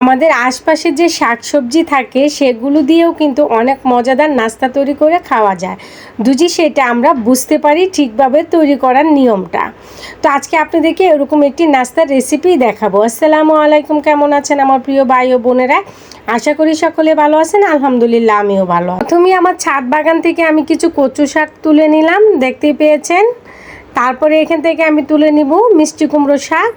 আমাদের আশপাশে যে শাকসবজি থাকে সেগুলো দিয়েও কিন্তু অনেক মজাদার নাস্তা তৈরি করে খাওয়া যায়, যদি সেটা আমরা বুঝতে পারি ঠিকভাবে তৈরি করার নিয়মটা। তো আজকে আপনাদেরকে এরকম একটি নাস্তার রেসিপি দেখাবো। আসসালামু আলাইকুম, কেমন আছেন আমার প্রিয় ভাই ও বোনেরা? আশা করি সকলে ভালো আছেন। আলহামদুলিল্লাহ, আমিও ভালো। প্রথমেই আমার ছাদ বাগান থেকে আমি কিছু কচু শাক তুলে নিলাম, দেখতেই পেয়েছেন। তারপরে এখান থেকে আমি তুলে নিব মিষ্টি কুমড়ো শাক।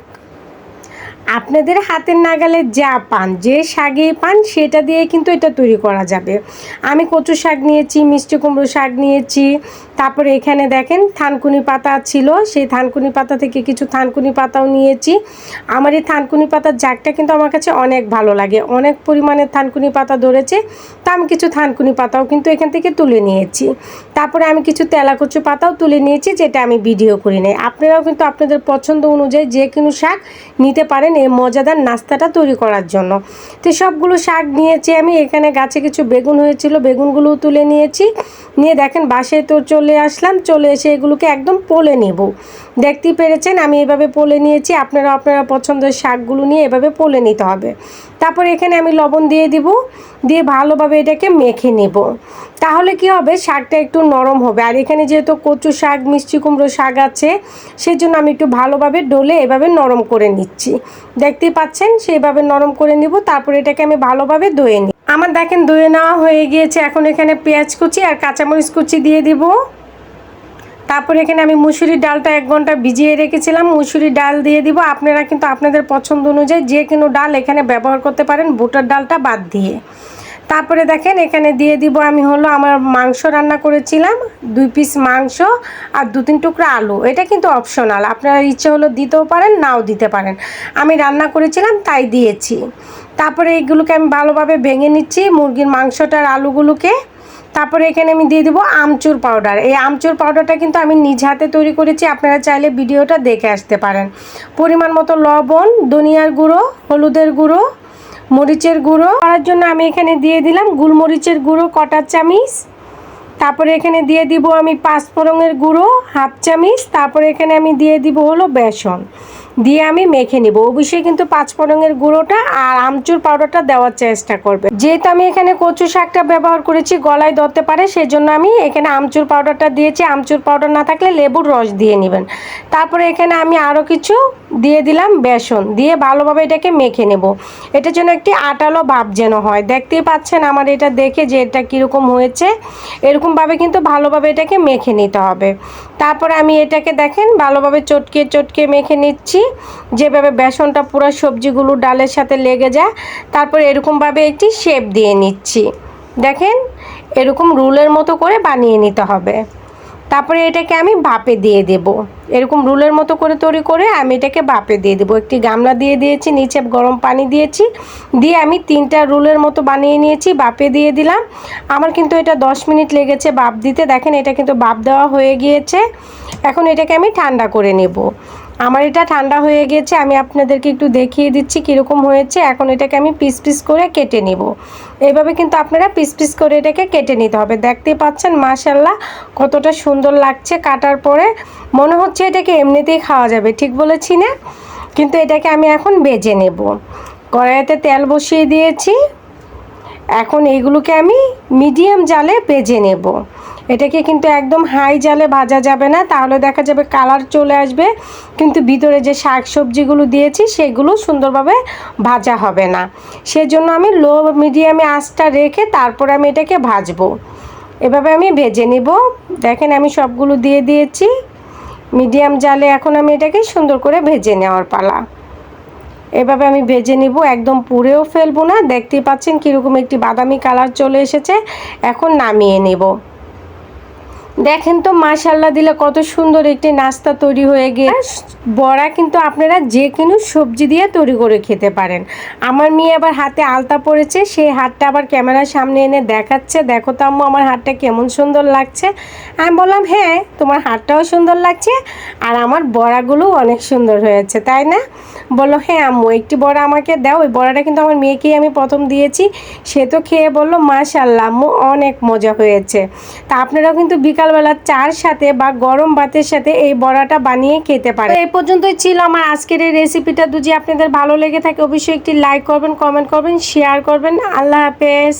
আপনাদের হাতের নাগালে যা পান, যে শাকই পান সেটা দিয়ে কিন্তু এটা তৈরি করা যাবে। আমি কচু শাক নিয়েছি, মিষ্টি কুমড়ো শাক নিয়েছি, তারপরে এখানে দেখেন থানকুনি পাতা ছিল, সেই থানকুনি পাতা থেকে কিছু থানকুনি পাতাও নিয়েছি। আমার এই থানকুনি পাতার ঝাঁকটা কিন্তু আমার কাছে অনেক ভালো লাগে, অনেক পরিমাণে থানকুনি পাতা ধরেছে, তো আমি কিছু থানকুনি পাতাও কিন্তু এখান থেকে তুলে নিয়েছি। তারপরে আমি কিছু তেলাকুচু পাতাও তুলে নিয়েছি, যেটা আমি ভিডিও করি নাই। আপনারাও কিন্তু আপনাদের পছন্দ অনুযায়ী যে কোনো শাক নিতে পারেন এই মজাদার নাস্তাটা তৈরি করার জন্য। তো সবগুলো শাক নিয়েছি আমি। এখানে গাছে কিছু বেগুন হয়েছিল, বেগুনগুলোও তুলে নিয়েছি। নিয়ে দেখেন বাসায় তো চলে আসলাম, চলে এসে এগুলোকে একদম পোলে নেব। দেখতেই পেরেছেন আমি এভাবে পোলে নিয়েছি। আপনারা পছন্দের শাকগুলো নিয়ে এভাবে পোলে নিতে হবে। তারপর এখানে আমি লবণ দিয়ে দিব, দিয়ে ভালোভাবে এটাকে মেখে নেব। তাহলে কি হবে, শাকটা একটু নরম হবে। আর এখানে যেহেতু কচু শাক, মিষ্টি কুমড়ো শাক আছে, সেই জন্য আমি একটু ভালোভাবে ডলে এভাবে নরম করে নিচ্ছি। দেখতেই পাচ্ছেন সেইভাবে নরম করে নিব। তারপর এটাকে আমি ভালোভাবে ধুয়ে নিই। আমার দেখেন ধুয়ে নেওয়া হয়ে গিয়েছে। এখন এখানে পেঁয়াজ কুচি আর কাঁচামরিচ কুচি দিয়ে দিব। তারপর এখানে আমি মুসুরির ডালটা 1 ঘন্টা ভিজিয়ে রেখেছিলাম, মুসুরির ডাল দিয়ে দিব। আপনারা কিন্তু আপনাদের পছন্দ অনুযায়ী যে কোনো ডাল এখানে ব্যবহার করতে পারেন, বুটের ডালটা বাদ দিয়ে। তারপরে দেখেন এখানে দিয়ে দিব আমি আমার মাংস রান্না করেছিলাম, 2 পিস মাংস আর 2-3 টুকরা আলু। এটা কিন্তু অপশনাল, আপনারা ইচ্ছে হলো দিতেও পারেন, নাও দিতে পারেন। আমি রান্না করেছিলাম তাই দিয়েছি। তারপরে এইগুলোকে আমি ভালোভাবে ভেঙে নিচ্ছি, মুরগির মাংসটা আর আলুগুলোকে। তারপরে এখানে আমি দিয়ে দিব আমচুর পাউডার। এই আমচুর পাউডারটা কিন্তু আমি নিজ হাতে তৈরি করেছি, আপনারা চাইলে ভিডিওটা দেখে আসতে পারেন। পরিমাণ মতো লবণ, ধনিয়ার গুঁড়ো, হলুদের গুঁড়ো, মরিচের গুঁড়ো করার জন্য আমি এখানে দিয়ে দিলাম গোলমরিচের গুঁড়ো 1/4 চামচ। তারপরে এখানে দিয়ে দিব আমি 5 ফোড়নের গুঁড়ো 1/2 চামচ। তারপরে এখানে আমি দিয়ে দিব বেসন, দিয়ে আমি মেখে নিব। অবশ্যই কিন্তু 5 ফোড়নের গুঁড়োটা আর আমচুর পাউডারটা দেওয়ার চেষ্টা করবে। যেহেতু আমি এখানে কচু শাকটা ব্যবহার করেছি, গলায় ধরতে পারে, সেজন্য আমি এখানে আমচুর পাউডারটা দিয়েছি। আমচুর পাউডার না থাকলে লেবুর রস দিয়ে নেবেন। তারপরে এখানে আমি আরও কিছু দিয়ে দিলাম বেসন, দিয়ে ভালোভাবে এটাকে মেখে নেব। এটার জন্য একটি আটালো ভাব যেন হয়। দেখতেই পাচ্ছেন আমার এটা দেখে যে এটা কীরকম হয়েছে, এরকমভাবে কিন্তু ভালোভাবে এটাকে মেখে নিতে হবে। তারপরে আমি এটাকে দেখেন ভালোভাবে চটকে চটকে মেখে নিচ্ছি, যেভাবে বেসনটা পুরো সবজিগুলো ডালের সাথে লেগে যায়। তারপর এরকমভাবে একটি শেপ দিয়ে নিচ্ছি, দেখেন এরকম রুলের মতো করে বানিয়ে নিতে হবে। তারপরে এটাকে আমি ভাপে দিয়ে দেব। এরকম রুলের মতো করে তৈরি করে আমি এটাকে ভাপে দিয়ে দেবো। একটি গামলা দিয়ে দিয়েছি, নিচে গরম পানি দিয়েছি, দিয়ে আমি 3টা রুলের মতো বানিয়ে নিয়েছি, ভাপে দিয়ে দিলাম। আমার কিন্তু এটা 10 মিনিট লেগেছে ভাপ দিতে। দেখেন এটা কিন্তু ভাপ দেওয়া হয়ে গিয়েছে। এখন এটাকে আমি ঠান্ডা করে নেব। আমার এটা ঠান্ডা হয়ে গেছে, আমি আপনাদেরকে একটু দেখিয়ে দিচ্ছি কীরকম হয়েছে। এখন এটাকে আমি পিস পিস করে কেটে নেব। এইভাবে কিন্তু আপনারা পিস পিস করে এটাকে কেটে নিতে হবে। দেখতেই পাচ্ছেন মাশাআল্লাহ কতটা সুন্দর লাগছে। কাটার পরে মনে হচ্ছে এটাকে এমনিতেই খাওয়া যাবে, ঠিক বলেছি না? কিন্তু এটাকে আমি এখন ভেজে নেব। কড়াইতে তেল বসিয়ে দিয়েছি, এখন এইগুলোকে আমি মিডিয়াম জালে ভেজে নেব। এটাকে কিন্তু একদম হাই জালে ভাজা যাবে না, তাহলে দেখা যাবে কালার চলে আসবে, কিন্তু ভিতরে যে শাক সবজিগুলো দিয়েছি সেগুলো সুন্দরভাবে ভাজা হবে না। সেজন্য আমি লো মিডিয়ামে আঁচটা রেখে তারপরে আমি এটাকে ভাজবো। এভাবে আমি ভেজে নিব। দেখেন আমি সবগুলো দিয়ে দিয়েছি মিডিয়াম জালে। এখন আমি এটাকে সুন্দর করে ভেজে নেওয়ার পালা। এভাবে আমি ভেজে নিব, একদম পুড়েও ফেলবো না। দেখতেই পাচ্ছেন কীরকম একটি বাদামি কালার চলে এসেছে। এখন নামিয়ে নেব। দেখেন তো মাশাআল্লাহ দিলে কত সুন্দর একটি নাস্তা তৈরি হয়ে গিয়েছে। বড়া কিন্তু আপনারা যে কোনো সবজি দিয়ে তৈরি করে খেতে পারেন। আমার মেয়ে আবার হাতে আলতা পড়েছে, সেই হাতটা আবার ক্যামেরার সামনে এনে দেখাচ্ছে, দেখো তো আম্মু আমার হাতটা কেমন সুন্দর লাগছে। আমি বললাম হ্যাঁ তোমার হাতটাও সুন্দর লাগছে আর আমার বড়াগুলো অনেক সুন্দর হয়েছে, তাই না? বললো হ্যাঁ আম্মু একটি বড়া আমাকে দাও। ওই বড়াটা কিন্তু আমার মেয়েকেই আমি প্রথম দিয়েছি, সে তো খেয়ে বললো মাশাআল্লাহ আম্মু অনেক মজা হয়েছে। তা আপনারাও কিন্তু বিকাল বিকালবেলা চার সাথে বা গরম ভাতের সাথে এই বড়াটা বানিয়ে খেতে পারে। এই পর্যন্তই ছিল আমার আজকের এই রেসিপিটা। যদি আপনাদের ভালো লেগে থাকে অবশ্যই একটি লাইক করবেন, কমেন্ট করবেন, শেয়ার করবেন। আল্লাহ হাফেজ।